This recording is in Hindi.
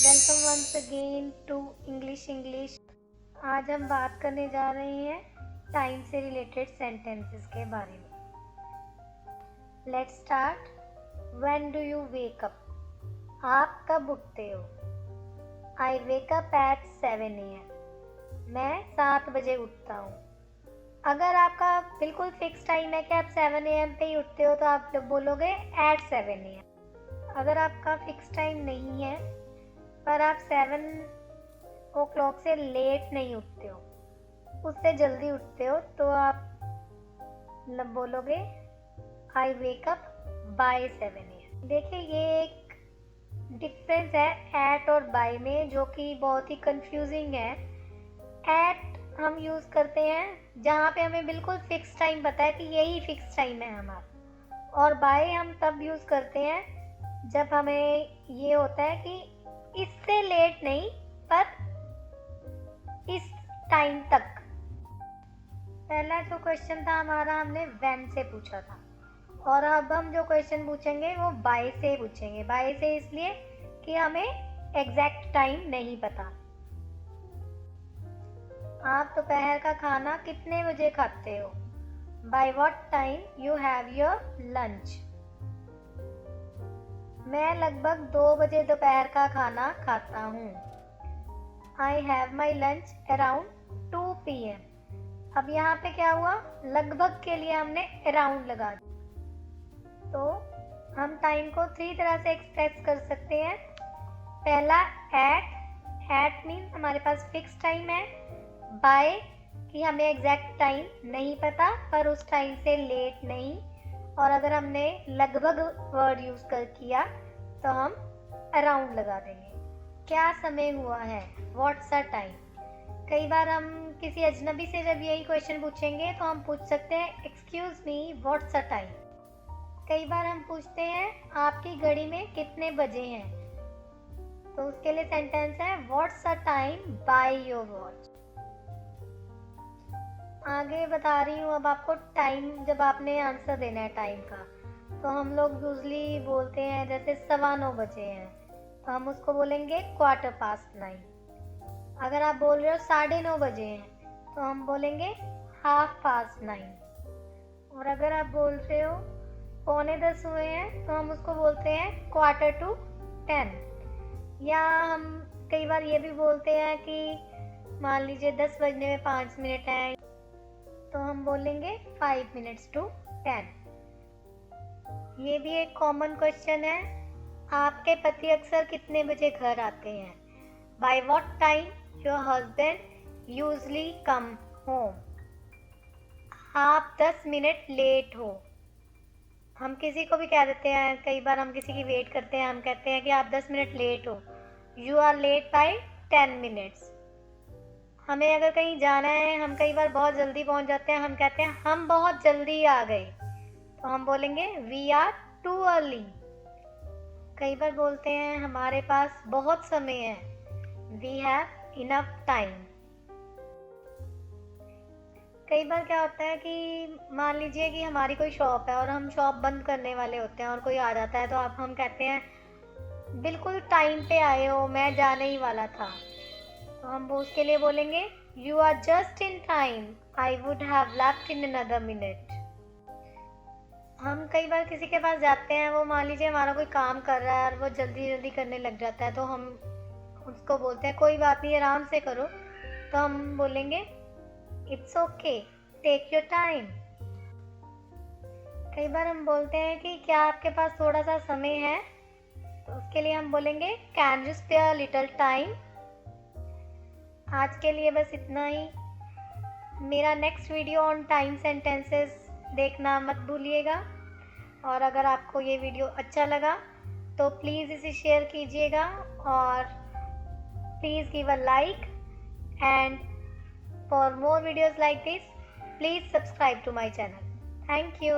Welcome once again to English. आज हम बात करने जा रहे हैं टाइम से रिलेटेड सेंटेंसेस के बारे में। Let's start. When do you wake up? आप कब उठते हो? आई वेक अप एट 7 AM। मैं 7 बजे उठता हूँ। अगर आपका बिल्कुल फिक्स टाइम है कि आप 7 AM पे ही उठते हो तो आप बोलोगे एट 7 AM। अगर आपका फिक्स टाइम नहीं है पर आप 7 o'clock से लेट नहीं उठते हो, उससे जल्दी उठते हो, तो आप बोलोगे आई वेक अप बाय 7 AM। देखिए ये एक डिफरेंस है एट और बाय में, जो कि बहुत ही कंफ्यूजिंग है। एट हम यूज़ करते हैं जहाँ पे हमें बिल्कुल फिक्स टाइम पता है कि यही फिक्स टाइम है हमारा, और बाय हम तब यूज़ करते हैं जब हमें ये होता है कि इससे लेट नहीं पर इस टाइम तक। पहला जो क्वेश्चन था हमारा, हमने व्हेन से पूछा था, और अब हम जो क्वेश्चन पूछेंगे वो बाय से पूछेंगे। बाय से इसलिए कि हमें एग्जैक्ट टाइम नहीं पता। आप दोपहर का खाना कितने बजे खाते हो? By what time you have your lunch? मैं लगभग 2 बजे दोपहर का खाना खाता हूँ। I have my lunch around 2 PM। अब यहाँ पे क्या हुआ, लगभग के लिए हमने अराउंड लगा दिया। तो हम टाइम को 3 तरह से एक्सप्रेस कर सकते हैं। पहला एट मीन्स हमारे पास फिक्स टाइम है। बाय कि हमें एग्जैक्ट टाइम नहीं पता पर उस टाइम से लेट नहीं। और अगर हमने लगभग वर्ड यूज कर किया तो हम अराउंड लगा देंगे। क्या समय हुआ है? What's the time? कई बार हम किसी अजनबी से जब यही क्वेश्चन पूछेंगे तो हम पूछ सकते हैं excuse me what's the time. कई बार हम पूछते हैं आपकी घड़ी में कितने बजे हैं, तो उसके लिए सेंटेंस है what's the time by your watch. आगे बता रही हूँ अब आपको टाइम, जब आपने आंसर देना है टाइम का, तो हम लोग यूजली बोलते हैं जैसे 9:15 बजे हैं तो हम उसको बोलेंगे 9:15। अगर आप बोल रहे हो 9:30 बजे हैं तो हम बोलेंगे 9:30। और अगर आप बोल रहे हो 9:45 हुए हैं तो हम उसको बोलते हैं 9:45। या हम कई बार ये भी बोलते हैं कि मान लीजिए 10 बजने में 5 मिनट हैं तो हम बोलेंगे 5 minutes to 10। ये भी एक कॉमन क्वेश्चन है। आपके पति अक्सर कितने बजे घर आते हैं? By what time your husband usually come home? आप 10 मिनट लेट हो। हम किसी को भी कह देते हैं, कई बार हम किसी की वेट करते हैं, हम कहते हैं कि आप 10 मिनट लेट हो। You are late by 10 minutes। हमें अगर कहीं जाना है, हम कई बार बहुत जल्दी पहुंच जाते हैं, हम कहते हैं हम बहुत जल्दी आ गए, तो हम बोलेंगे वी आर टू अर्ली। कई बार बोलते हैं हमारे पास बहुत समय है, वी हैव इनफ टाइम। कई बार क्या होता है कि मान लीजिए कि हमारी कोई शॉप है और हम शॉप बंद करने वाले होते हैं और कोई आ जाता है, तो आप हम कहते हैं बिल्कुल टाइम पे आए हो, मैं जाने ही वाला था, तो हम उसके लिए बोलेंगे you are just in time, I would have left in another minute. हम कई बार किसी के पास जाते हैं, वो मान लीजिए हमारा कोई काम कर रहा है और वो जल्दी जल्दी करने लग जाता है, तो हम उसको बोलते हैं कोई बात नहीं, आराम से करो, तो हम बोलेंगे it's okay, take your time. कई बार हम बोलते हैं कि क्या आपके पास थोड़ा सा समय है, तो उसके लिए हम बोलेंगे can you spare little time. आज के लिए बस इतना ही। मेरा next video on time sentences देखना मत भूलिएगा, और अगर आपको ये वीडियो अच्छा लगा तो प्लीज़ इसे शेयर कीजिएगा, और please give a like, and for more videos like this please subscribe to my channel. Thank you.